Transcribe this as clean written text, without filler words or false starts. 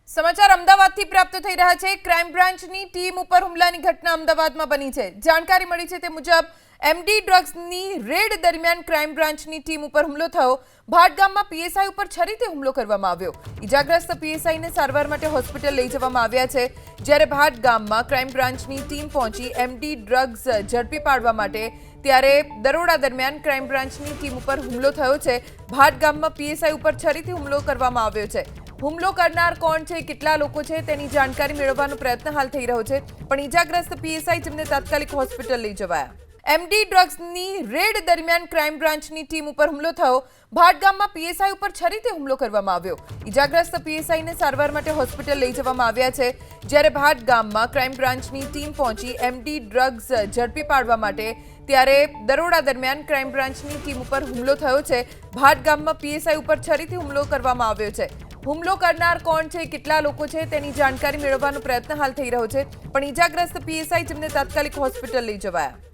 સમાચાર અમદાવાદથી પ્રાપ્ત થઈ રહ્યા છે। ક્રાઇમ બ્રાન્ચની ટીમ ઉપર હુમલાની ઘટના અમદાવાદમાં બની છે। જાણકારી મળી છે તે મુજબ એમડી ડ્રગ્સની રેડ દરમિયાન ક્રાઇમ બ્રાન્ચની ટીમ ઉપર હુમલો થયો। ભાટ ગામમાં પીએસઆઈ ઉપર છરીથી હુમલો કરવામાં આવ્યો। ઈજાગ્રસ્ત પીએસઆઈને સારવાર માટે હોસ્પિટલ લઈ જવામાં આવ્યા છે, જ્યારે ભાટ ગામમાં ક્રાઇમ બ્રાન્ચની ટીમ પહોંચી એમડી ડ્રગ્સ ઝડપી પાડવા માટે ત્યારે દરોડા દરમિયાન ક્રાઇમ બ્રાન્ચની ટીમ ઉપર હુમલો થયો છે। ભાટ ગામમાં પીએસઆઈ ઉપર છરીથી હુમલો કરવામાં આવ્યો છે। હુમલો કરનાર કોણ છે, કેટલા લોકો છે તેની જાણકારી મેળવવાનો પ્રયત્ન હાલ થઈ રહ્યો છે, પણ ઈજાગ્રસ્ત પીએસઆઈ જેમને તાત્કાલિક હોસ્પિટલ લઈ જવાયા। એમડી ડ્રગ્સની રેડ દરમિયાન ક્રાઇમ બ્રાન્ચની ટીમ ઉપર હુમલો થયો। ભાટ ગામમાં પીએસઆઈ ઉપર છરીથી હુમલો કરવામાં આવ્યો। ઈજાગ્રસ્ત પીએસઆઈને સારવાર માટે હોસ્પિટલ લઈ જવામાં આવ્યા છે, જ્યારે ભાટ ગામમાં ક્રાઇમ બ્રાન્ચની ટીમ પહોંચી એમડી ડ્રગ્સ ઝડપી પાડવા માટે ત્યારે દરોડા દરમિયાન ક્રાઇમ બ્રાન્ચની ટીમ ઉપર હુમલો થયો છે। ભાટ ગામમાં પીએસઆઈ ઉપર છરીથી હુમલો કરવામાં આવ્યો છે। હુમલો કરનાર કોણ છે, કેટલા લોકો છે તેની જાણકારી મેળવવાનો પ્રયત્ન હાલ થઈ રહ્યો છે, પણ ઈજાગ્રસ્ત પીએસઆઈ જેમને તાત્કાલિક હોસ્પિટલ લઈ જવાયા।